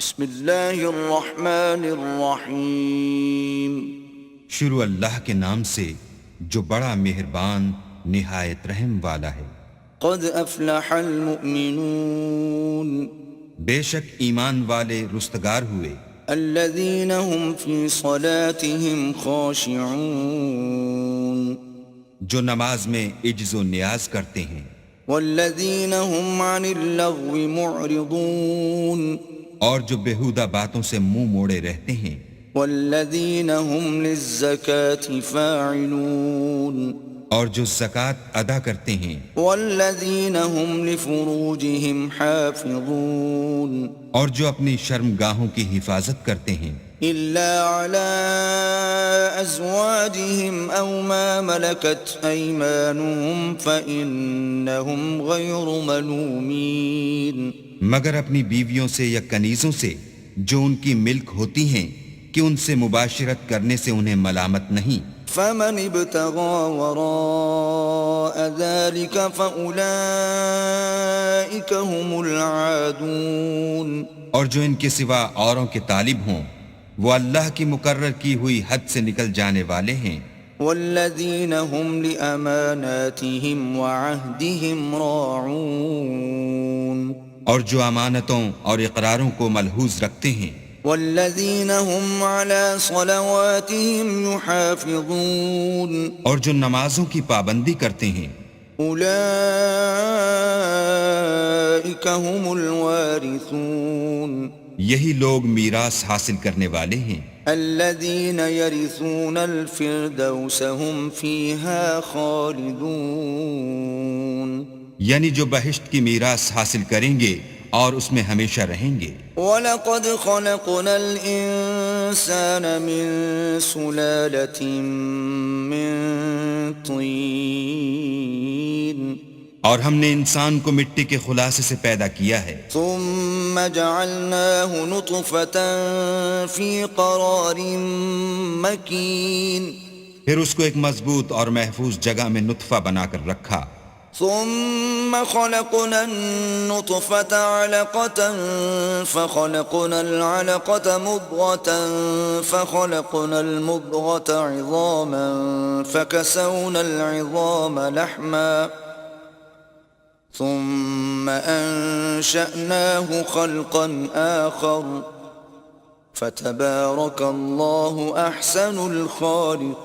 بسم اللہ الرحمن الرحیم شروع اللہ کے نام سے جو بڑا مہربان نہایت رحم والا ہے۔ قد افلح المؤمنون بے شک ایمان والے رستگار ہوئے، الذین هم فی صلاتهم خاشعون جو نماز میں عجز و نیاز کرتے ہیں، والذین هم عن اللغو معرضون اور جو بیہودہ باتوں سے منہ موڑے رہتے ہیں، والذین هم للزکاة فاعلون اور جو زکوٰۃ ادا کرتے ہیں، والذین هم لفروجهم حافظون اور جو اپنی شرمگاہوں کی حفاظت کرتے ہیں، إلا على أزواجهم أو ما ملكت أيمانهم فإنهم غير ملومين مگر اپنی بیویوں سے یا کنیزوں سے جو ان کی ملک ہوتی ہیں کہ ان سے مباشرت کرنے سے انہیں ملامت نہیں۔ فمن ابتغى وراء ذلك فأولئك هم العادون اور جو ان کے سوا اوروں کے طالب ہوں وہ اللہ کی مقرر کی ہوئی حد سے نکل جانے والے ہیں۔ والذین هم لأماناتهم وعهدهم راعون اور جو امانتوں اور اقراروں کو ملحوظ رکھتے ہیں، والذین هم على صلواتهم يحافظون اور جو نمازوں کی پابندی کرتے ہیں، اولئک هم الوارثون یہی لوگ میراث حاصل کرنے والے ہیں، الذین یرثون الفردوس هم فیہا خالدون یعنی جو بہشت کی میراث حاصل کریں گے اور اس میں ہمیشہ رہیں گے۔ وَلَقَدْ خَلَقْنَا الْإِنسَانَ مِنْ سُلَالَةٍ مِّن طِينٍ اور ہم نے انسان کو مٹی کے خلاصے سے پیدا کیا ہے، ثُمَّ جَعَلْنَاهُ نُطْفَةً فِي قَرَارٍ مَّكِينٍ پھر اس کو ایک مضبوط اور محفوظ جگہ میں نطفہ بنا کر رکھا، ثم خلقنا النطفة علقة فخلقنا العلقة مضغة فخلقنا المضغة عظاما فكسونا العظام لحما ثم أنشأناه خلقا آخر فتبارك الله أحسن الخالقين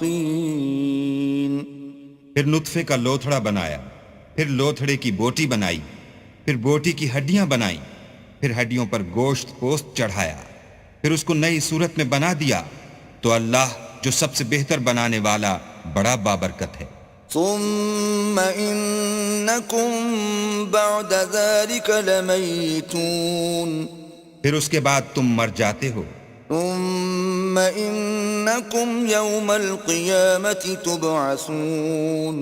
پھر نطفے کا لوتھڑا بنایا، پھر لوتھڑے کی بوٹی بنائی، پھر بوٹی کی ہڈیاں بنائیں، پھر ہڈیوں پر گوشت پوست چڑھایا، پھر اس کو نئی صورت میں بنا دیا، تو اللہ جو سب سے بہتر بنانے والا بڑا بابرکت ہے۔ ثم انکم بعد ذلك لمیتون پھر اس کے بعد تم مر جاتے ہو، ثم انکم یوم القیامة تبعثون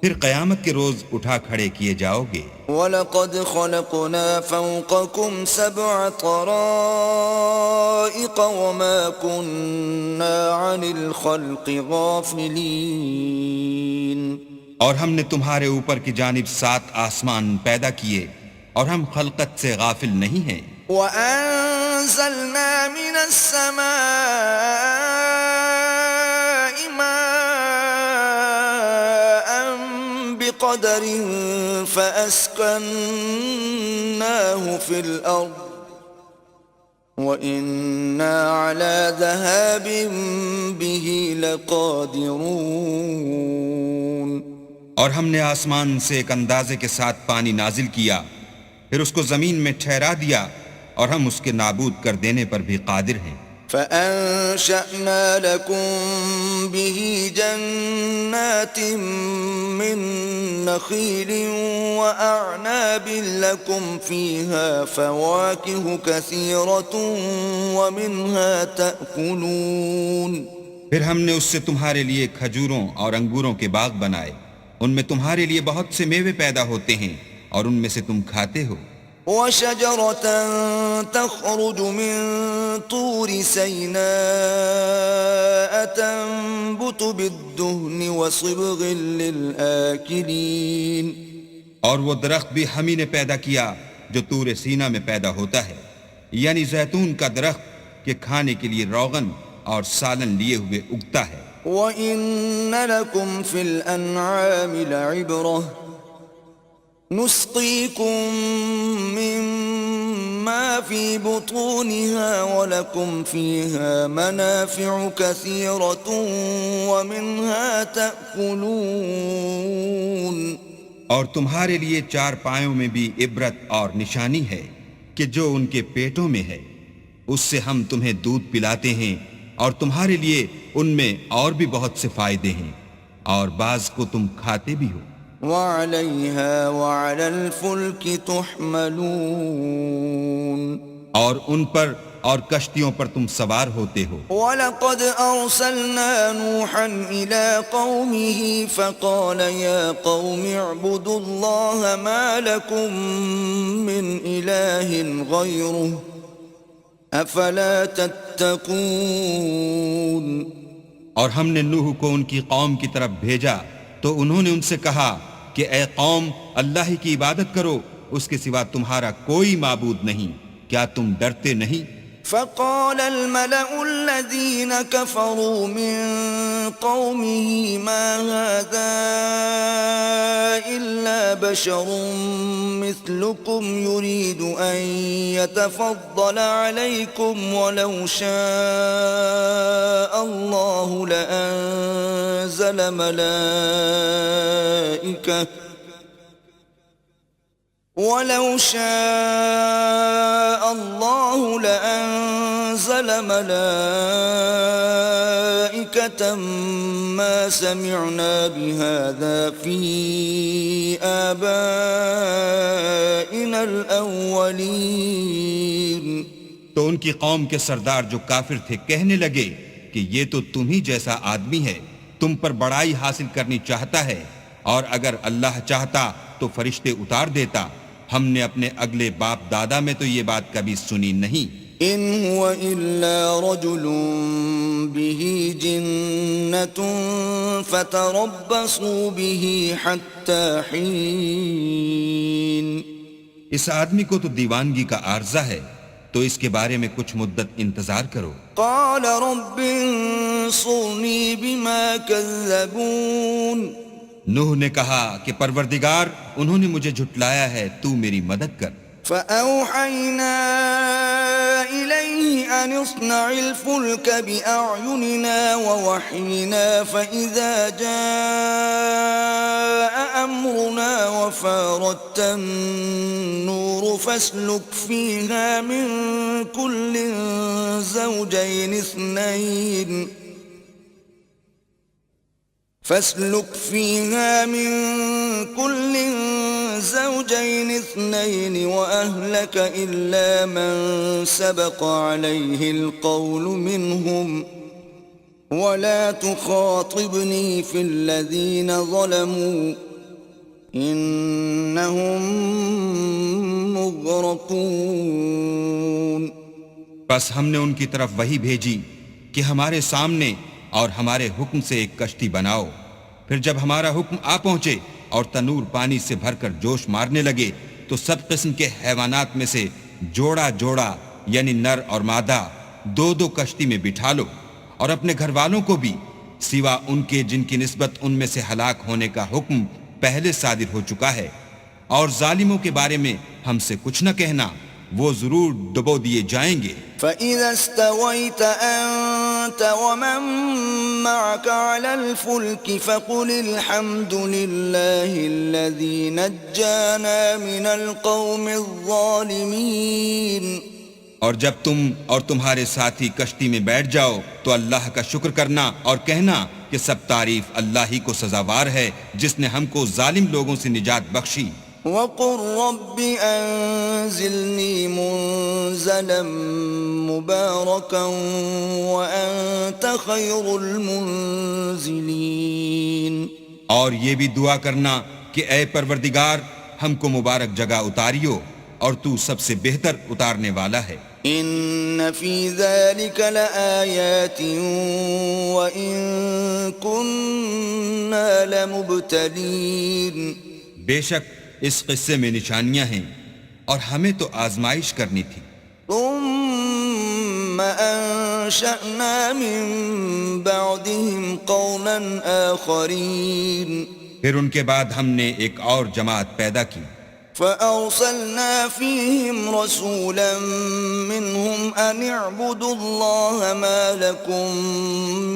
پھر قیامت کے روز اٹھا کھڑے کیے جاؤ گے۔ وَلَقَدْ خَلَقْنَا فَوْقَكُمْ سَبْعَ طَرَائِقَ وَمَا كُنَّا عَنِ الْخَلْقِ غَافِلِينَ اور ہم نے تمہارے اوپر کی جانب 7 آسمان پیدا کیے اور ہم خلقت سے غافل نہیں ہیں۔ وَأَنزَلْنَا مِنَ السَّمَاءِ مَاءً بِقَدَرٍ فَأَسْكَنَّاهُ فِي الْأَرْضِ وَإِنَّا عَلَى ذَهَابٍ بِهِ لَقَادِرُونَ اور ہم نے آسمان سے ایک اندازے کے ساتھ پانی نازل کیا، پھر اس کو زمین میں ٹھہرا دیا اور ہم اس کے نابود کر دینے پر بھی قادر ہیں۔ فَأَنشَأْنَا لَكُم بِهِ جَنَّاتٍ مِّن نَّخِيلٍ وَأَعْنَابٍ لَّكُمْ فِيهَا فَوَاكِهُ كَثِيرَةٌ وَمِنْهَا تَأْكُلُونَ پھر ہم نے اس سے تمہارے لیے کھجوروں اور انگوروں کے باغ بنائے، ان میں تمہارے لیے بہت سے میوے پیدا ہوتے ہیں اور ان میں سے تم کھاتے ہو۔ وَشَجَرَةً تَخْرُجُ مِن طُورِ سَيْنَاءَ تَنبُتُ بِالدُّهْنِ وَصِبْغٍ لِّلْآكِلِينَ اور وہ درخت بھی ہم ہی نے پیدا کیا جو طور سینا میں پیدا ہوتا ہے، یعنی زیتون کا درخت کہ کھانے کے لیے روغن اور سالن لیے ہوئے اگتا ہے۔ وَإِنَّ لَكُمْ فِي الْأَنْعَامِ لَعِبْرَةً نُسْقِيكُم مِّمَّا فِي بُطُونِهَا وَلَكُمْ فِيهَا مَنَافِعُ كَثِيرَةٌ وَمِنْهَا تَأْكُلُونَ۔ اور تمہارے لیے چار پایوں میں بھی عبرت اور نشانی ہے کہ جو ان کے پیٹوں میں ہے، اس سے ہم تمہیں دودھ پلاتے ہیں اور تمہارے لیے ان میں اور بھی بہت سے فائدے ہیں، اور بعض کو تم کھاتے بھی ہو۔ وَعَلَيْهَا وَعَلَى الْفُلْكِ تُحْمَلُونَ، اور ان پر اور کشتیوں پر تم سوار ہوتے ہو۔ وَلَقَدْ أَرْسَلْنَا نُوحًا إِلَىٰ قَوْمِهِ فَقَالَ يَا قَوْمِ اعْبُدُوا اللَّهَ مَا لَكُم مِّنْ إِلَٰهٍ غَيْرُهُ أَفَلَا تَتَّقُونَ۔ اور ہم نے نوح کو ان کی قوم کی طرف بھیجا تو انہوں نے ان سے کہا کہ اے قوم، اللہ ہی کی عبادت کرو، اس کے سوا تمہارا کوئی معبود نہیں، کیا تم ڈرتے نہیں؟ فقال الملأ الذين كفروا من قومه ما هذا إلا بشر مثلكم يريد أن يتفضل عليكم ولو شاء الله لأنزل ملائكة وَلَوْ شَاءَ اللَّهُ لَأَنزَلَ مَلَائِكَةً مَا سَمِعْنَا بِهَذَا فِي آبَائِنَا الْأَوَّلِينَ۔ تو ان کی قوم کے سردار جو کافر تھے کہنے لگے کہ یہ تو تم ہی جیسا آدمی ہے، تم پر بڑائی حاصل کرنی چاہتا ہے، اور اگر اللہ چاہتا تو فرشتے اتار دیتا، ہم نے اپنے اگلے باپ دادا میں تو یہ بات کبھی سنی نہیں۔ ان هو الا رجل به جنة فتربصوا به حتى حين۔ اس آدمی کو تو دیوانگی کا عارضہ ہے، تو اس کے بارے میں کچھ مدت انتظار کرو۔ قال رب انصرني بما كذبون۔ نوح نے کہا کہ پروردگار، انہوں نے مجھے جھٹلایا ہے، تو میری مدد کر۔ فأوحينا إليه أن اصنع الفلك بأعيننا ووحينا فإذا جاء أمرنا وفارت النور فاسلك فيها من كل زوجين اثنين وأهلك إلا من سبق عليه القول منهم ولا تخاطبني في الذين ظلموا إنهم مغرقون۔ بس ہم نے ان کی طرف وحی بھیجی کہ ہمارے سامنے اور ہمارے حکم سے ایک کشتی بناؤ، پھر جب ہمارا حکم آ پہنچے اور تنور پانی سے بھر کر جوش مارنے لگے تو سب قسم کے حیوانات میں سے جوڑا جوڑا یعنی نر اور مادہ دو دو کشتی میں بٹھا لو، اور اپنے گھر والوں کو بھی سوا ان کے جن کی نسبت ان میں سے ہلاک ہونے کا حکم پہلے صادر ہو چکا ہے، اور ظالموں کے بارے میں ہم سے کچھ نہ کہنا، وہ ضرور ڈبو دیے جائیں گے۔ فَإِذَا اسْتَوَيْتَ أَنْتَ وَمَن مَّعَكَ عَلَى الْفُلْكِ فَقُلِ الْحَمْدُ لِلَّهِ الَّذِي نَجَّانَا مِنَ الْقَوْمِ الظَّالِمِينَ۔ اور جب تم اور تمہارے ساتھی کشتی میں بیٹھ جاؤ تو اللہ کا شکر کرنا اور کہنا کہ سب تعریف اللہ ہی کو سزاوار ہے جس نے ہم کو ظالم لوگوں سے نجات بخشی۔ وَقُلْ رَبِّ أَنزِلْنِي مُنزَلًا مُبَارَكًا وَأَنْتَ خَيْرُ الْمُنزِلِينَ۔ اور یہ بھی دعا کرنا کہ اے پروردگار، ہم کو مبارک جگہ اتاریو اور تو سب سے بہتر اتارنے والا ہے۔ إِنَّ فِي ذَلِكَ لَآيَاتٍ وَإِن كُنَّا لَمُبْتَلِينَ۔ بے شک اس قصے میں نشانیاں ہیں اور ہمیں تو آزمائش کرنی تھی۔ ثم أنشأنا من بعدهم قرنا آخرين پھر ان کے بعد ہم نے ایک اور جماعت پیدا کی، فأرسلنا فيهم رسولا منهم أن اعبدوا الله ما لكم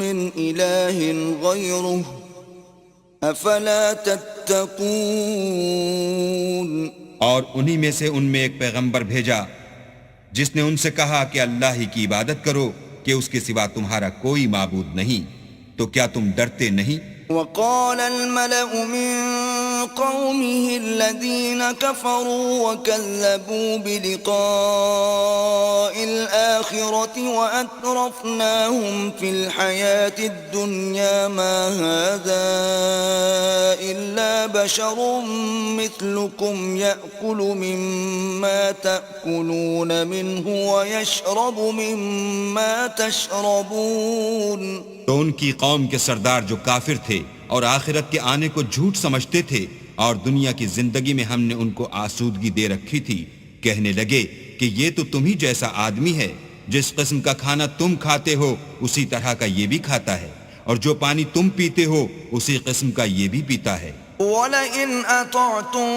من إله غيره أفلا تتقون اور انہی میں سے ان میں ایک پیغمبر بھیجا جس نے ان سے کہا کہ اللہ ہی کی عبادت کرو کہ اس کے سوا تمہارا کوئی معبود نہیں، تو کیا تم ڈرتے نہیں؟ وقال الملأ من قومه الذين كفروا وكذبوا بلقاء الآخرة وأترفناهم في الحياة الدنيا ما هذا إلا بشر مثلكم يأكل مما تأكلون منه ويشرب مما تشربون. تو ان کی قوم کے سردار جو کافر تھے اور آخرت کے آنے کو جھوٹ سمجھتے تھے اور دنیا کی زندگی میں ہم نے ان کو آسودگی دے رکھی تھی، کہنے لگے کہ یہ تو تم ہی جیسا آدمی ہے، جس قسم کا کھانا تم کھاتے ہو اسی طرح کا یہ بھی کھاتا ہے، اور جو پانی تم پیتے ہو اسی قسم کا یہ بھی پیتا ہے. وَلَئِنْ أَطَعْتُمْ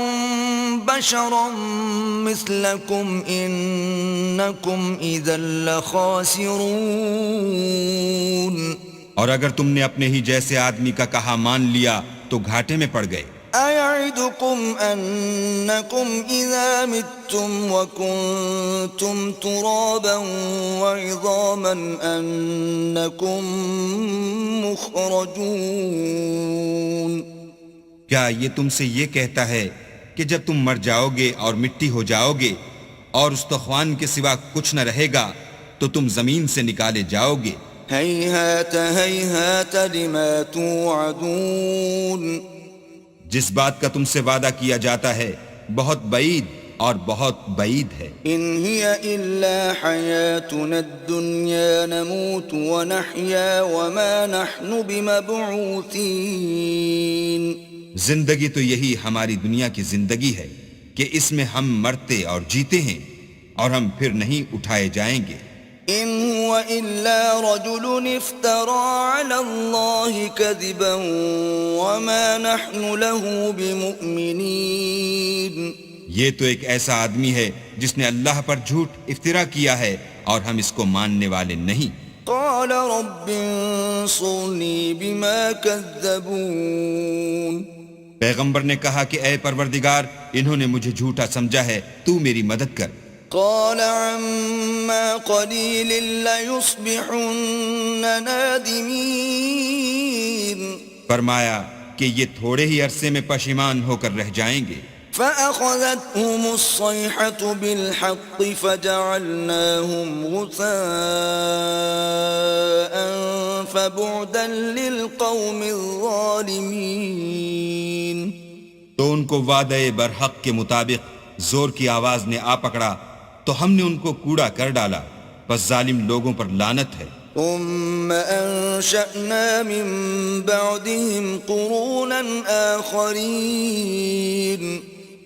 بَشَرًا مِثْلَكُمْ إِنَّكُمْ إِذًا لَخَاسِرُونَ. اور اگر تم نے اپنے ہی جیسے آدمی کا کہا مان لیا تو گھاٹے میں پڑ گئے. أَيَعِدُكُمْ أَنَّكُمْ إِذَا مِتُّمْ وَكُنْتُمْ تُرَابًا وَعِظَامًا أَنَّكُمْ مُخْرَجُونَ. کیا یہ تم سے یہ کہتا ہے کہ جب تم مر جاؤ گے اور مٹی ہو جاؤ گے اور استخوان کے سوا کچھ نہ رہے گا تو تم زمین سے نکالے جاؤ گے؟ هيهات هيهات لما توعدون. جس بات کا تم سے وعدہ کیا جاتا ہے بہت بعید اور بہت بعید ہے. إن هي إلا حياتنا الدنيا نموت ونحيا وما نحن بمبعوثين. زندگی تو یہی ہماری دنیا کی زندگی ہے کہ اس میں ہم مرتے اور جیتے ہیں اور ہم پھر نہیں اٹھائے جائیں گے. إن هو إلا رجل افترى على الله كذبا وما نحن له بمؤمنين. یہ تو ایک ایسا آدمی ہے جس نے اللہ پر جھوٹ افطرا کیا ہے اور ہم اس کو ماننے والے نہیں. قال رب انصرني بما كذبون. پیغمبر نے کہا کہ اے پروردگار انہوں نے مجھے جھوٹا سمجھا ہے، تو میری مدد کر. قال عما قليل ليصبحن نادمين. فرمایا کہ یہ تھوڑے ہی عرصے میں پشیمان ہو کر رہ جائیں گے. فأخذتهم الصيحة بالحق فجعلناهم غثاء فبعدا للقوم الظالمين. تو ان کو وعدے برحق کے مطابق زور کی آواز نے آ پکڑا تو ہم نے ان کو کوڑا کر ڈالا، بس ظالم لوگوں پر لعنت ہے. ثم أنشأنا من بعدهم قرونا آخرين.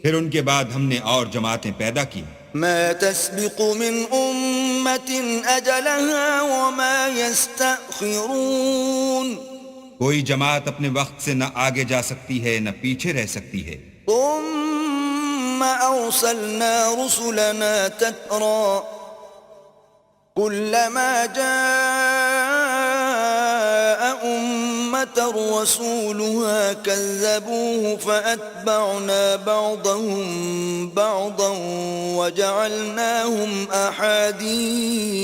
پھر ان کے بعد ہم نے اور جماعتیں پیدا کی. ما تسبق من أمة أجلها وما يستأخرون. کوئی جماعت اپنے وقت سے نہ آگے جا سکتی ہے نہ پیچھے رہ سکتی ہے. ثم أرسلنا رسلنا تترى كلما جاء أمة رسولها كذبوه فأتبعنا بعضهم بعضا وجعلناهم أحاديث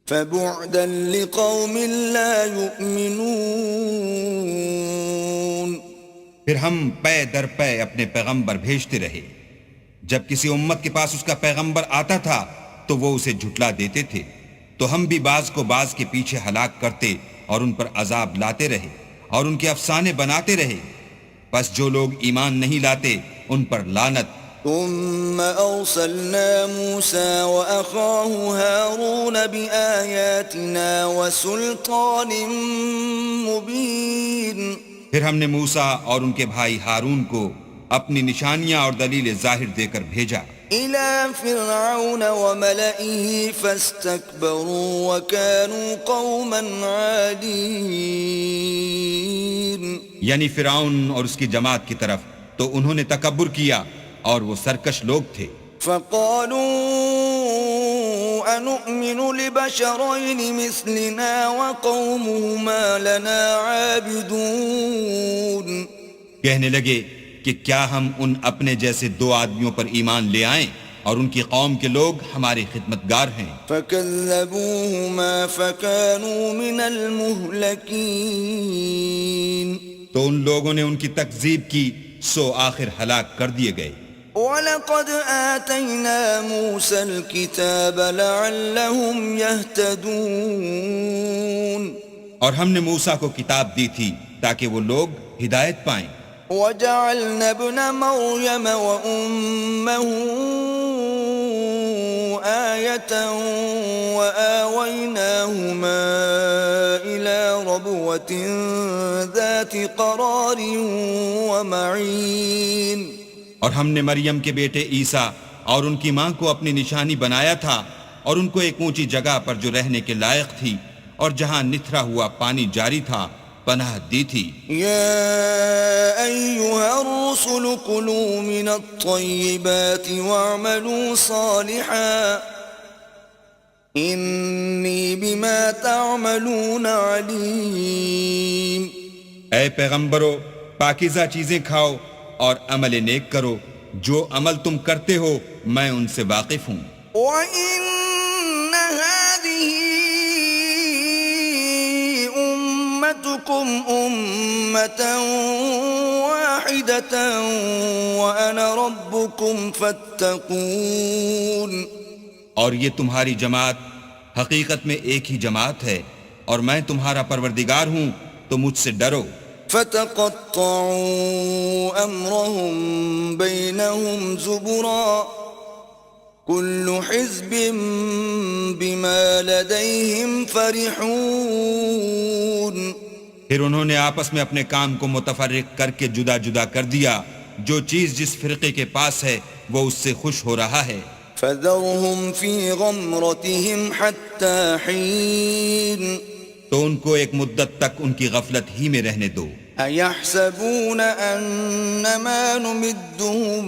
فبعدا لقوم لا يؤمنون. پھر ہم پے در پے اپنے پیغمبر بھیجتے رہے. جب کسی امت کے پاس اس کا پیغمبر آتا تھا تو وہ اسے جھٹلا دیتے تھے، تو ہم بھی بعض کو بعض کے پیچھے ہلاک کرتے اور ان پر عذاب لاتے رہے اور ان کے افسانے بناتے رہے. پس جو لوگ ایمان نہیں لاتے ان پر لعنت. ثم أرسلنا موسى وأخاه هارون بآياتنا وسلطان مبين. پھر ہم نے موسیٰ اور ان کے بھائی ہارون کو اپنی نشانیاں اور دلیل ظاہر دے کر بھیجا. إلى فرعون وملئه فاستكبروا وكانوا قوما عالين. یعنی فرعون اور اس کی جماعت کی طرف تو انہوں نے تکبر کیا اور وہ سرکش لوگ تھے. فقالوا أنؤمن لبشرين مثلنا وقومهما لنا عابدون. کہنے لگے کہ کیا ہم ان اپنے جیسے دو آدمیوں پر ایمان لے آئیں اور ان کی قوم کے لوگ ہمارے خدمتگار ہیں. فكذبوهما فكانوا من المهلكين. تو ان لوگوں نے ان کی تکذیب کی سو آخر ہلاک کر دیے گئے. وَلَقَدْ آتَيْنَا مُوسَى الْكِتَابَ لَعَلَّهُمْ يَهْتَدُونَ. اور ہم نے موسیٰ کو کتاب دی تھی تاکہ وہ لوگ ہدایت پائیں. وَجَعَلْنَا ابْنَ مَرْيَمَ وَأُمَّهُ آيَةً وَآوَيْنَاهُمَا إِلَى رَبْوَةٍ ذَاتِ قَرَارٍ وَمَعِينٍ. اور ہم نے مریم کے بیٹے عیسیٰ اور ان کی ماں کو اپنی نشانی بنایا تھا اور ان کو ایک اونچی جگہ پر جو رہنے کے لائق تھی اور جہاں نتھرا ہوا پانی جاری تھا پناہ دی تھی. يا أيها الرسل كلوا من الطيبات واعملوا صالحا إني بما تعملون عليم. اے پیغمبرو پاکیزہ چیزیں کھاؤ اور عمل نیک کرو، جو عمل تم کرتے ہو میں ان سے واقف ہوں. وَإِنَّ هَذِهِ أُمَّتُكُمْ أُمَّةً وَاحِدَةً وَأَنَا رَبُّكُمْ فَاتَّقُونِ. اور یہ تمہاری جماعت حقیقت میں ایک ہی جماعت ہے اور میں تمہارا پروردگار ہوں تو مجھ سے ڈرو. فَتَقَطَّعُوا أَمْرَهُمْ بَيْنَهُمْ زُبُرًا كُلُّ حِزْبٍ بِمَا لَدَيْهِمْ فَرِحُونَ. پھر انہوں نے آپس میں اپنے کام کو متفرق کر کے جدا جدا کر دیا. جو چیز جس فرقے کے پاس ہے وہ اس سے خوش ہو رہا ہے. فَذَرْهُمْ فِي غَمْرَتِهِمْ حَتَّى حِينٍ. تو ان کو ایک مدت تک ان کی غفلت ہی میں رہنے دو. أَيَحْسَبُونَ أَنَّمَا نُمِدُّهُم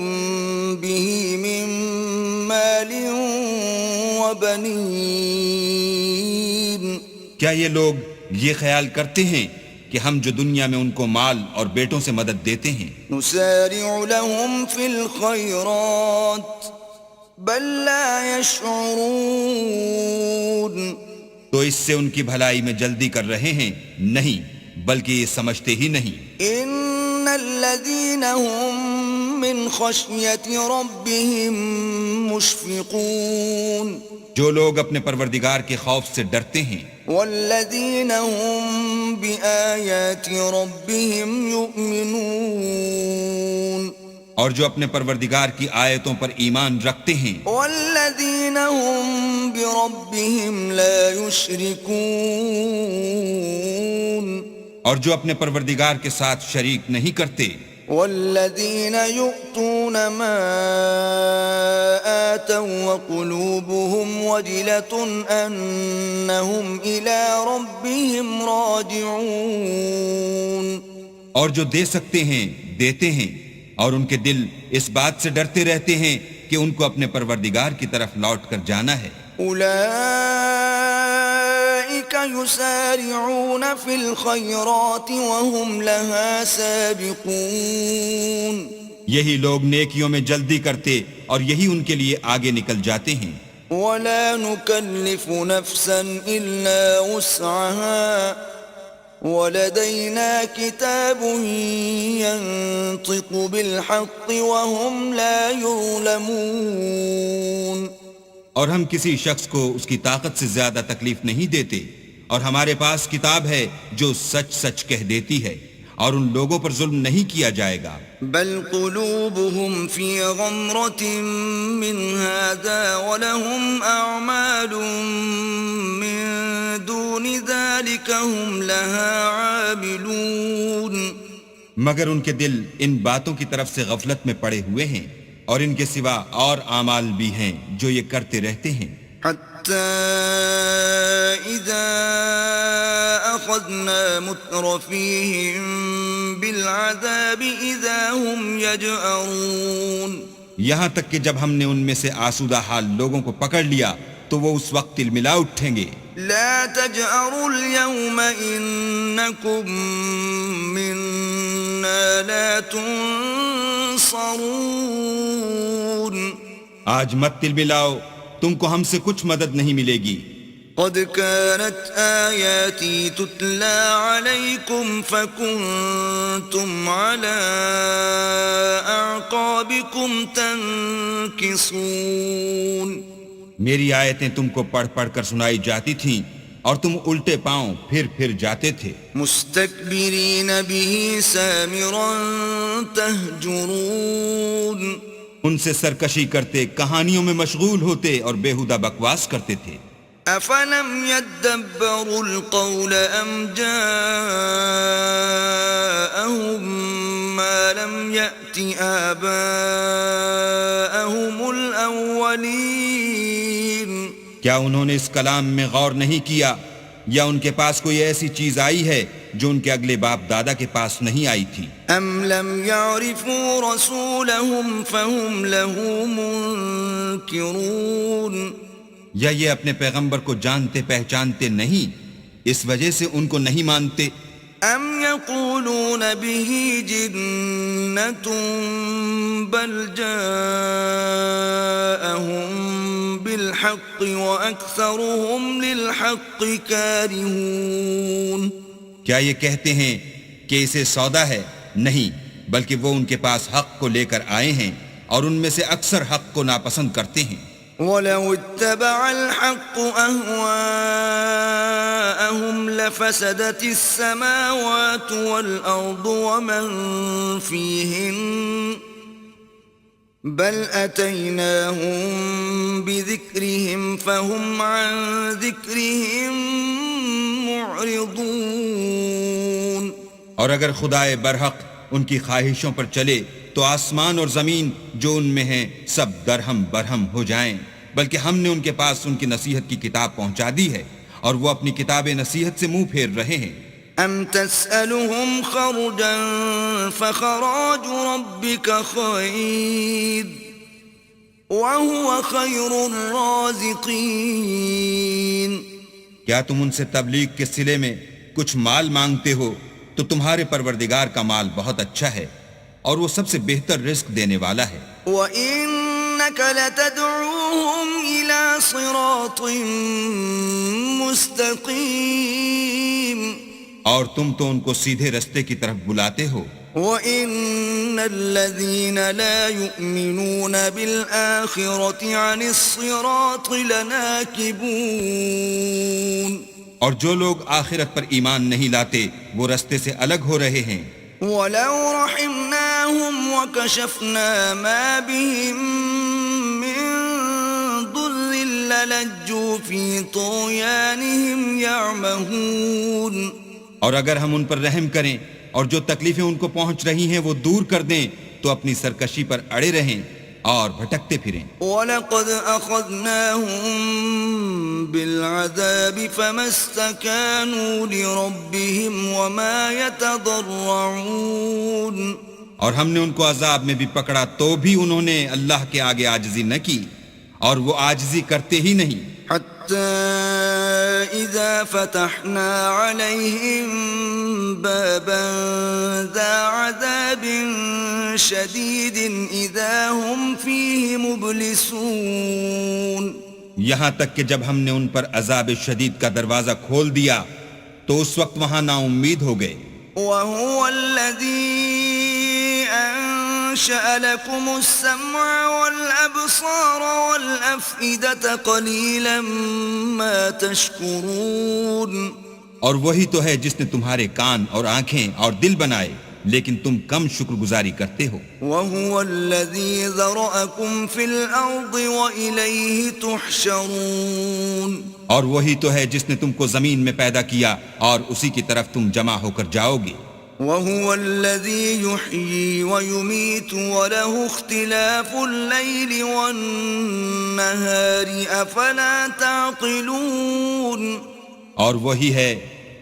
بِهِ مِن مَّالٍ وَبَنِينَ. کیا یہ لوگ یہ خیال کرتے ہیں کہ ہم جو دنیا میں ان کو مال اور بیٹوں سے مدد دیتے ہیں نُسَارِعُ لَهُمْ فِي الْخَيْرَاتِ بَل لَّا يَشْعُرُونَ. تو اس سے ان کی بھلائی میں جلدی کر رہے ہیں؟ نہیں، بلکہ یہ سمجھتے ہی نہیں. إِنَّ الَّذِينَ هُم مِّنْ خَشْيَةِ رَبِّهِم مُشْفِقُونَ. جو لوگ اپنے پروردگار کے خوف سے ڈرتے ہیں. وَالَّذِينَ هُم بِآيَاتِ رَبِّهِمْ يُؤْمِنُونَ. اور جو اپنے پروردگار کی آیتوں پر ایمان رکھتے ہیں. وَالَّذِينَ هُم بِرَبِّهِمْ لَا يُشْرِكُونَ. اور جو اپنے پروردگار کے ساتھ شریک نہیں کرتے. وَالَّذِينَ يُؤْتُونَ مَا آتَوا وَقُلُوبُهُمْ وَجِلَةٌ أَنَّهُمْ إِلَى رَبِّهِمْ رَاجِعُونَ. اور جو دے سکتے ہیں دیتے ہیں اور ان کے دل اس بات سے ڈرتے رہتے ہیں کہ ان کو اپنے پروردگار کی طرف لوٹ کر جانا ہے. أُولَئِكَ يُسَارِعُونَ فِي الْخَيْرَاتِ وَهُمْ لَهَا سَابِقُونَ. یہی لوگ نیکیوں میں جلدی کرتے اور یہی ان کے لیے آگے نکل جاتے ہیں. وَلَا نُكَلِّفُ نَفْسًا إِلَّا وُسْعَهَا وَلَدَيْنَا كِتَابٌ يَنطِقُ بِالْحَقِّ وَهُمْ لَا يُظْلَمُونَ. اور ہم کسی شخص کو اس کی طاقت سے زیادہ تکلیف نہیں دیتے اور ہمارے پاس کتاب ہے جو سچ سچ کہہ دیتی ہے اور ان لوگوں پر ظلم نہیں کیا جائے گا. بل قلوبهم في غمرة من هذا ولهم أعمال من دون ذلك هم لها عاملون. مگر ان کے دل ان باتوں کی طرف سے غفلت میں پڑے ہوئے ہیں اور ان کے سوا اور اعمال بھی ہیں جو یہ کرتے رہتے ہیں. حتى إذا أخذنا مترفيهم بالعذاب إذا هم يجأرون. یہاں تک کہ جب ہم نے ان میں سے آسودہ حال لوگوں کو پکڑ لیا تو وہ اس وقت تلملا اٹھیں گے. لا تجأروا اليوم إنكم منا لا تنصرون. آج مت تلملاؤ، تم کو ہم سے کچھ مدد نہیں ملے گی. قد كانت آياتي تتلى عليكم فكنتم على أعقابكم تنكصون. میری آیتیں تم کو پڑھ پڑھ کر سنائی جاتی تھیں اور تم الٹے پاؤں پھر جاتے تھے. مستكبرين به سامرا تهجرون. ان سے سرکشی کرتے، کہانیوں میں مشغول ہوتے اور بیہودہ بکواس کرتے تھے. أفلم يدبروا القول أم جاءهم ما لم يأت آباءهم الأولين. کیا انہوں نے اس کلام میں غور نہیں کیا یا ان کے پاس کوئی ایسی چیز آئی ہے جو ان کے اگلے باپ دادا کے پاس نہیں آئی تھی؟ أم لم يعرفوا رسولهم فهم له منكرون. یا یہ اپنے پیغمبر کو جانتے پہچانتے نہیں، اس وجہ سے ان کو نہیں مانتے؟ ام يقولون به جنة بل جاءهم بالحق وأكثرهم للحق كارهون. کیا یہ کہتے ہیں کہ اسے سودا ہے؟ نہیں، بلکہ وہ ان کے پاس حق کو لے کر آئے ہیں اور ان میں سے اکثر حق کو ناپسند کرتے ہیں. وَلَوِ اتَّبَعَ الْحَقُّ أَهْوَاءَهُمْ لَفَسَدَتِ السَّمَاوَاتُ وَالْأَرْضُ وَمَنْ فِيهِنَّ بَلْ أَتَيْنَاهُمْ بِذِكْرِهِمْ فَهُمْ عَنْ ذِكْرِهِمْ مُعْرِضُونَ. اور اگر خدائے برحق ان کی خواہشوں پر چلے تو آسمان اور زمین جو ان میں ہیں سب درہم برہم ہو جائیں، بلکہ ہم نے ان کے پاس ان کی نصیحت کی کتاب پہنچا دی ہے اور وہ اپنی کتاب نصیحت سے منہ پھیر رہے ہیں. ام تسألهم خرجا فخراج ربك خير وهو خير الرازقين. کیا تم ان سے تبلیغ کے صلے میں کچھ مال مانگتے ہو تو تمہارے پروردگار کا مال بہت اچھا ہے اور وہ سب سے بہتر رزق دینے والا ہے. وَإِنَّكَ لَتَدْعُوهُمْ إِلَى صِرَاطٍ مُسْتَقِيمٍ. اور تم تو ان کو سیدھے رستے کی طرف بلاتے ہو. وَإِنَّ الَّذِينَ لَا يُؤْمِنُونَ بِالْآخِرَةِ عَنِ الصِّرَاطِ لَنَاكِبُونَ. اور جو لوگ آخرت پر ایمان نہیں لاتے وہ رستے سے الگ ہو رہے ہیں. وَلَوْ رَحِمْنَاهُمْ وَكَشَفْنَا مَا بِهِمْ مِنْ ضُرٍّ لَلَجُّوا فِي طُغْيَانِهِمْ يَعْمَهُونَ. اور اگر ہم ان پر رحم کریں اور جو تکلیفیں ان کو پہنچ رہی ہیں وہ دور کر دیں تو اپنی سرکشی پر اڑے رہیں اور بھٹکتے پھریں. وَلَقَدْ أَخَذْنَاهُمْ بِالْعَذَابِ فَمَا اسْتَكَانُوا لِرَبِّهِمْ وَمَا يَتَضَرَّعُونَ. اور ہم نے ان کو عذاب میں بھی پکڑا تو بھی انہوں نے اللہ کے آگے عاجزی نہ کی اور وہ عاجزی کرتے ہی نہیں. حتى إذا فتحنا عليهم بابا ذا عذاب شديد إذا هم فيه مبلسون. یہاں تک کہ جب ہم نے ان پر عذاب شدید کا دروازہ کھول دیا تو اس وقت وہاں نا امید ہو گئے. وهو الذي أنشأ لكم السمع والأبصار والأفئدة قليلا ما تشكرون. اور وہی تو ہے جس نے تمہارے کان اور آنکھیں اور دل بنائے لیکن تم کم شکر گزاری کرتے ہو. وهو الذي ذرأكم في الأرض وإليه تحشرون. اور وہی تو ہے جس نے تم کو زمین میں پیدا کیا اور اسی کی طرف تم جمع ہو کر جاؤ گے. وهو الذي يحيي ويميت وله اختلاف الليل والنهار أفلا تعقلون اور وہی ہے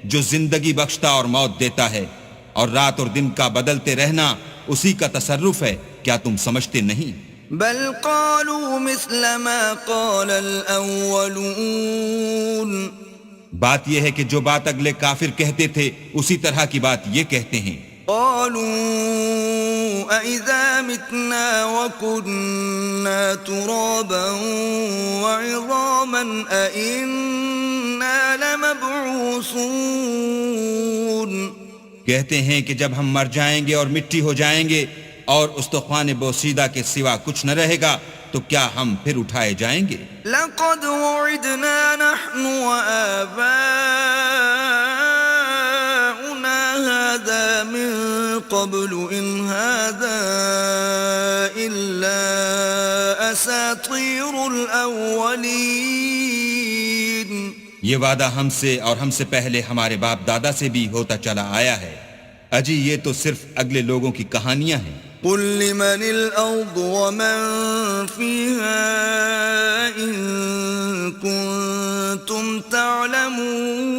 جو زندگی بخشتا اور موت دیتا ہے اور رات اور دن کا بدلتے رہنا اسی کا تصرف ہے، کیا تم سمجھتے نہیں؟ بل قالوا مثل ما قال الأولون بات یہ ہے کہ جو بات اگلے کافر کہتے تھے اسی طرح کی بات یہ کہتے ہیں۔ قالوا أَإِذَا مِتْنَا وَكُنَّا تُرَابًا وَعِظَامًا أَإِنَّا لَمَبْعُوثُونَ کہتے ہیں کہ جب ہم مر جائیں گے اور مٹی ہو جائیں گے اور استخوان بوسیدہ کے سوا کچھ نہ رہے گا تو کیا ہم پھر اٹھائے جائیں گے؟ لقد وعدنا نحن وآباؤنا هذا من قبل إن هذا إلا أساطير الأولين یہ وعدہ ہم سے اور ہم سے پہلے ہمارے باپ دادا سے بھی ہوتا چلا آیا ہے، اجی یہ تو صرف اگلے لوگوں کی کہانیاں ہیں۔ قل لمن الأرض ومن فيها إن كنتم تعلمون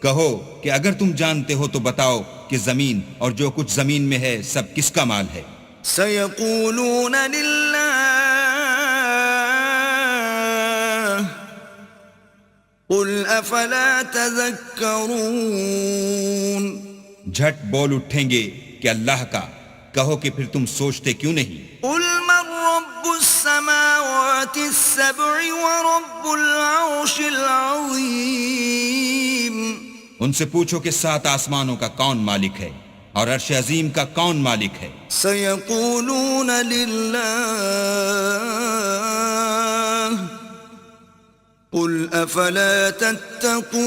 کہو کہ اگر تم جانتے ہو تو بتاؤ کہ زمین اور جو کچھ زمین میں ہے سب کس کا مال ہے؟ سيقولون لله قل أفلا تذكرون جھٹ بول اٹھیں گے کہ اللہ کا، کہو کہ پھر تم سوچتے کیوں نہیں؟ قل من رب السماوات السبع ورب العرش العظيم ان سے پوچھو کہ 7 آسمانوں کا کون مالک ہے اور عرش عظیم کا کون مالک ہے؟ سيقولون لله قل أفلا تتقون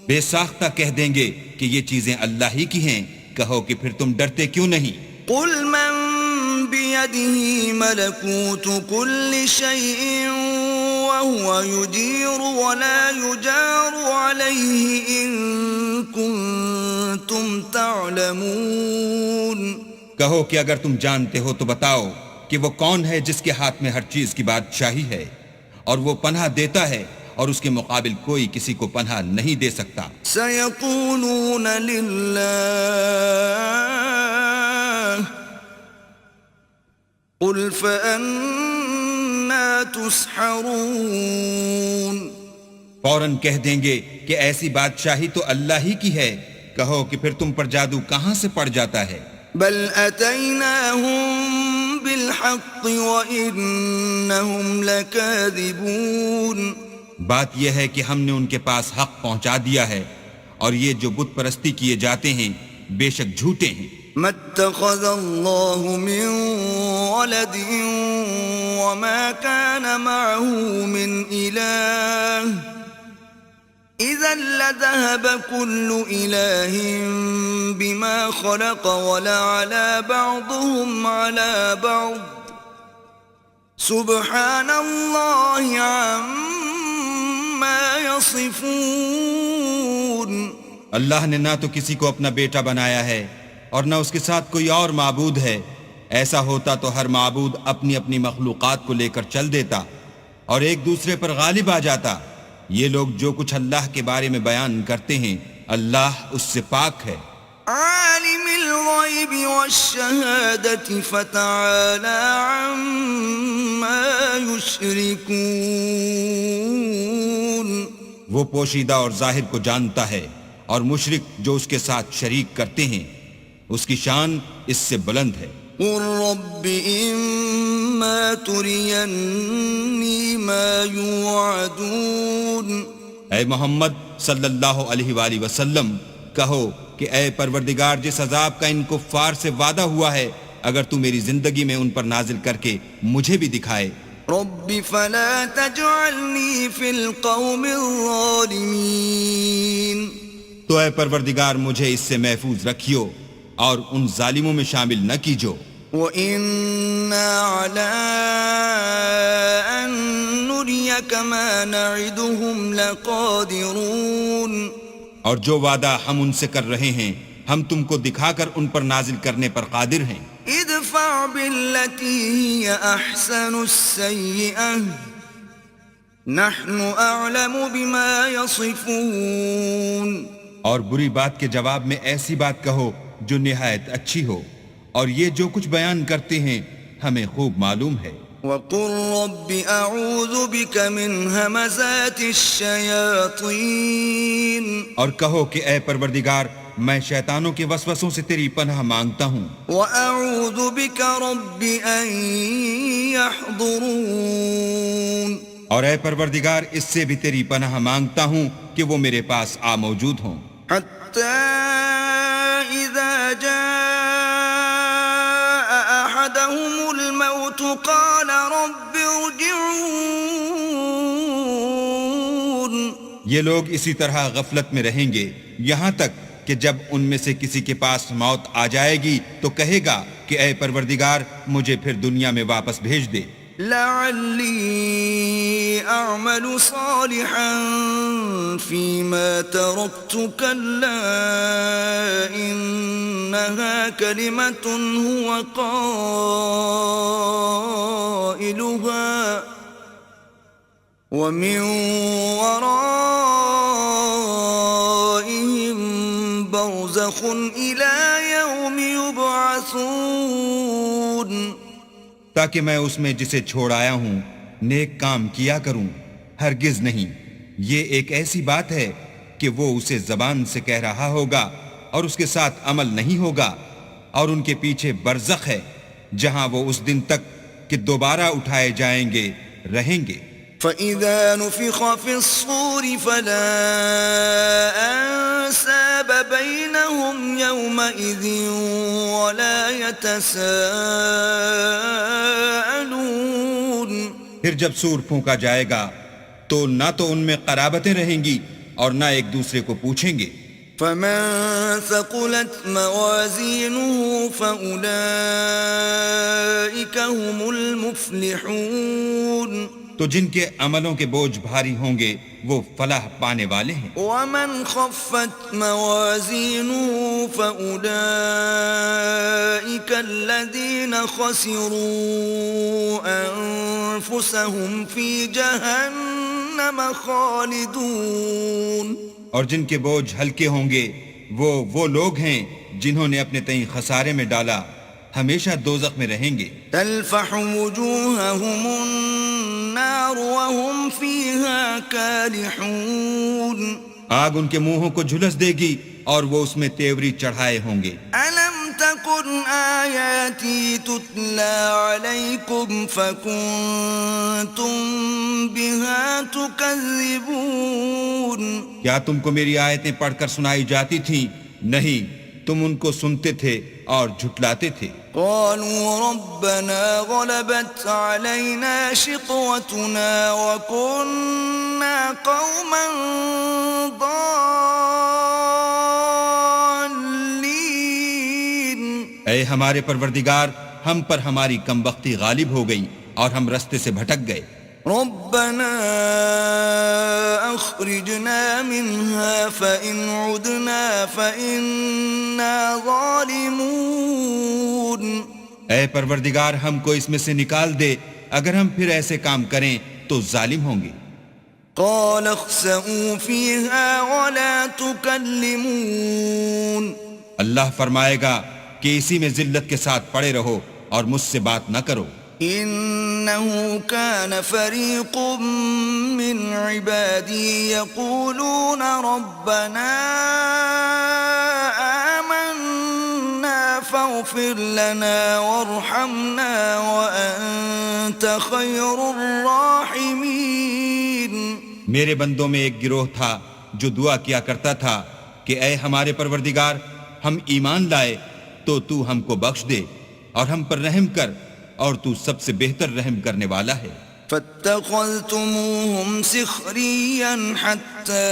بے ساختہ کہہ دیں گے کہ یہ چیزیں اللہ ہی کی ہیں، کہو کہ پھر تم ڈرتے کیوں نہیں؟ قل من بيده ملكوت كل شيء وهو يجير ولا يجار عليه إن كنتم تعلمون کہو کہ اگر تم جانتے ہو تو بتاؤ کہ وہ کون ہے جس کے ہاتھ میں ہر چیز کی بادشاہی ہے اور وہ پناہ دیتا ہے اور اس کے مقابل کوئی کسی کو پناہ نہیں دے سکتا۔ سيقولون لله قل فأنا تسحرون فوراً کہہ دیں گے کہ ایسی بادشاہی تو اللہ ہی کی ہے، کہو کہ پھر تم پر جادو کہاں سے پڑ جاتا ہے؟ بل أتيناهم بالحق وإنهم لكاذبون بات یہ ہے کہ ہم نے ان کے پاس حق پہنچا دیا ہے اور یہ جو بت پرستی کیے جاتے ہیں بے شک جھوٹے ہیں۔ ما اتخذ الله من ولد وما كان معه من إله إذا لذهب كل إله بما خلق ولعلى بعضهم على بعض سبحان الله عما يصفون اللہ نے نہ تو کسی کو اپنا بیٹا بنایا ہے اور نہ اس کے ساتھ کوئی اور معبود ہے، ایسا ہوتا تو ہر معبود اپنی اپنی مخلوقات کو لے کر چل دیتا اور ایک دوسرے پر غالب آ جاتا۔ یہ لوگ جو کچھ اللہ کے بارے میں بیان کرتے ہیں اللہ اس سے پاک ہے۔ عالم الغیب والشہادة فتعالى عما يشركون وہ پوشیدہ اور ظاہر کو جانتا ہے اور مشرک جو اس کے ساتھ شریک کرتے ہیں اس کی شان اس سے بلند ہے۔ قل رب إما تريني ما يوعدون اے محمد صلی اللہ علیہ وآلہ وسلم کہو کہ اے پروردگار جس عذاب کا ان کفار سے وعدہ ہوا ہے اگر تو میری زندگی میں ان پر نازل کر کے مجھے بھی دکھائے۔ رب فلا تجعلني في القوم الظالمين تو اے پروردگار مجھے اس سے محفوظ رکھیو اور ان ظالموں میں شامل نہ کیجو۔ وَإِنَّا عَلَىٰ أَن نُّرِيَكَ مَا نَعِدُهُمْ لَقَادِرُونَ اور جو وعدہ ہم ان سے کر رہے ہیں ہم تم کو دکھا کر ان پر نازل کرنے پر قادر ہیں. ادفع بالتي هي أحسن السيئة نحن أعلم بما يصفون. اور بری بات کے جواب میں ایسی بات کہو جو نہایت اچھی ہو، اور یہ جو کچھ بیان کرتے ہیں ہمیں خوب معلوم ہے. وقل رب أعوذ بك من همزات الشياطين. اور کہو کہ اے پروردگار میں شیطانوں کے وسوسوں سے تیری پناہ مانگتا ہوں، وأعوذ بك رب أن يحضرون. اور اے پروردگار اس سے بھی تیری پناہ مانگتا ہوں کہ وہ میرے پاس آ موجود ہوں. حتى إذا جاء أحدهم الموت قال رب ارجعون. یہ لوگ اسی طرح غفلت میں رہیں گے یہاں تک کہ جب ان میں سے کسی کے پاس موت آ جائے گی تو کہے گا کہ اے پروردگار مجھے پھر دنیا میں واپس بھیج دے، لعلی اعمل صالحا فيما تركت كلا انها كلمة هو قائلها ومن ورائهم برزخ إلى يوم يبعثون. تاکہ میں اس میں جسے چھوڑ آیا ہوں نیک کام کیا کروں. ہرگز نہیں، یہ ایک ایسی بات ہے کہ وہ اسے زبان سے کہہ رہا ہوگا اور اس کے ساتھ عمل نہیں ہوگا، اور ان کے پیچھے برزخ ہے جہاں وہ اس دن تک کہ دوبارہ اٹھائے جائیں گے رہیں گے. فَإِذَا نُفِخَ فِي الصُّورِ فَلَا أَنْسَابَ بَيْنَهُمْ يَوْمَئِذٍ وَلَا يَتَسَاءَلُونَ. پھر جب سور پھونکا جائے گا تو نہ تو ان میں قرابتیں رہیں گی اور نہ ایک دوسرے کو پوچھیں گے. فَمَنْ ثَقُلَتْ مَوَازِينُهُ فَأُولَئِكَ هُمُ الْمُفْلِحُونَ. تو جن کے عملوں کے بوجھ بھاری ہوں گے وہ فلاح پانے والے ہیں. وَمَنْ خَفَّتْ مَوَازِينُهُ فَأُولَئِكَ الَّذِينَ خَسِرُوا أَنفُسَهُمْ فِي جَهَنَّمَ خَالِدُونَ. اور جن کے بوجھ ہلکے ہوں گے وہ لوگ ہیں جنہوں نے اپنے تئیں خسارے میں ڈالا، ہمیشہ دوزخ میں رہیں گے. تلفح وجوههم النار وهم فيها كالحون. آگ ان کے منہوں کو جھلس دے گی اور وہ اس میں تیوری چڑھائے ہوں گے. ألم تكن آياتي تتلى عليكم فكنتم بها تكذبون. کیا تم کو میری آیتیں پڑھ کر سنائی جاتی تھیں؟ نہیں، تم ان کو سنتے تھے اور جھٹلاتے تھے. قالوا ربنا غلبت علينا شقوتنا وكنا قوما ضالين. اے ہمارے پروردگار ہم پر ہماری کمبختی غالب ہو گئی اور ہم رستے سے بھٹک گئے. ربنا اخرجنا منها فإن عدنا فإنا ظالمون. اے پروردگار ہم کو اس میں سے نکال دے، اگر ہم پھر ایسے کام کریں تو ظالم ہوں گے. قال اخسئوا فيها ولا تكلمون. اللہ فرمائے گا کہ اسی میں ذلت کے ساتھ پڑے رہو اور مجھ سے بات نہ کرو. إنه كان فريق من عبادي يقولون ربنا آمنا فاغفر لنا وارحمنا وأنت خير الراحمين. میرے بندوں میں ایک گروہ تھا جو دعا کیا کرتا تھا کہ اے ہمارے پروردگار ہم ایمان لائے تو تو ہم کو بخش دے اور ہم پر رحم کر، اور تو سب سے بہتر رحم کرنے والا ہے. فاتخذتموهم سخريا حتى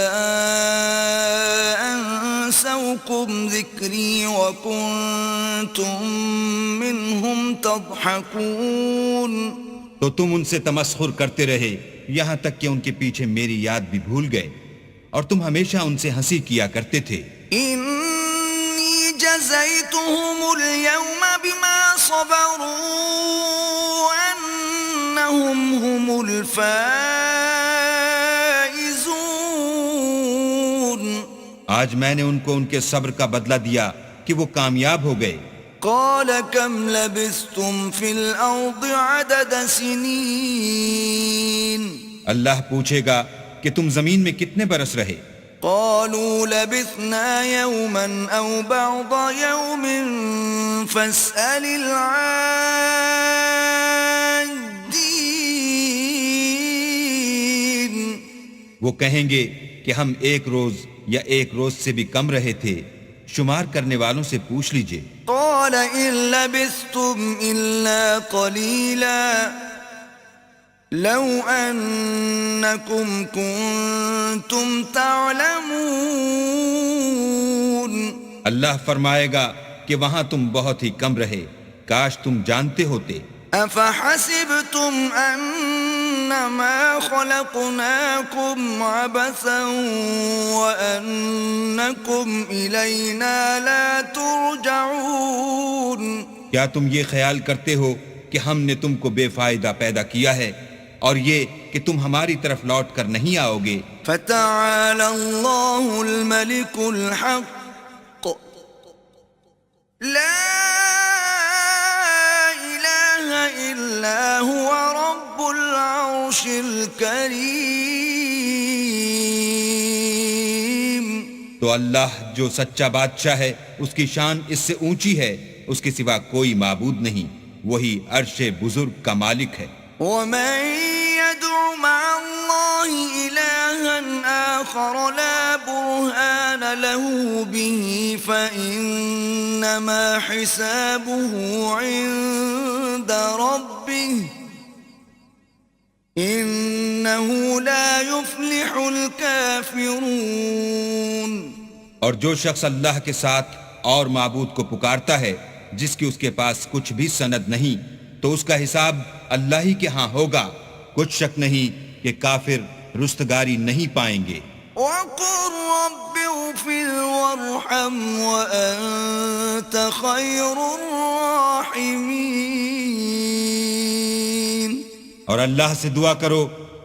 أنسوكم ذكري وكنتم منهم تضحكون. تو تم ان سے تمسخر کرتے رہے یہاں تک کہ ان کے پیچھے میری یاد بھی بھول گئے اور تم ہمیشہ ان سے ہنسی کیا کرتے تھے. إني جزيتهم اليوم بما صبروا أنهم هم الفائزون. آج میں نے ان کو ان کے صبر کا بدلہ دیا کہ وہ کامیاب ہو گئے. قال كم لبثتم في الأرض عدد سنين. اللہ پوچھے گا کہ تم زمین میں کتنے برس رہے؟ قالوا لبثنا يوما أو بعض يوم فاسأل العادين. وہ کہیں گے کہ ہم ایک روز یا ایک روز سے بھی کم رہے تھے، شمار کرنے والوں سے پوچھ لیجئے. قال إن لبثتم إلا قليلا لو أنكم كنتم تعلمون. اللہ فرمائے گا کہ وہاں تم بہت ہی کم رہے، کاش تم جانتے ہوتے. أفحسبتم أنما خلقناكم عبثا وأنكم إلينا لا ترجعون. کیا تم یہ خیال کرتے ہو کہ ہم نے تم کو بے فائدہ پیدا کیا ہے اور یہ کہ تم ہماری طرف لوٹ کر نہیں آؤ گے؟ فتعالى الله الملك الحق لا إله إلا هو رب العرش الكريم. تو اللہ جو سچا بادشاہ ہے اس کی شان اس سے اونچی ہے، اس کے سوا کوئی معبود نہیں، وہی عرش بزرگ کا مالک ہے. ومن يدع مع الله إلها آخر لا برهان له به فإنما حسابه عند ربه إنه لا يفلح الكافرون. اور جو شخص اللہ کے ساتھ اور معبود کو پکارتا ہے جس کی اس کے پاس کچھ بھی سند نہیں، تو اس کا حساب اللہ ہی کے ہاں ہوگا، کچھ شک نہیں کہ کافر رستگاری نہیں پائیں گے. وَقُلْ رَبِّ اغْفِرْ وَارْحَمْ وَأَنْتَ خَيْرُ الرَّاحِمِينَ. اور اللہ سے دعا کرو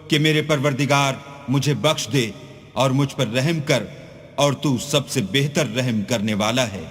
کہ میرے پروردگار مجھے بخش دے اور مجھ پر رحم کر، اور تو سب سے بہتر رحم کرنے والا ہے.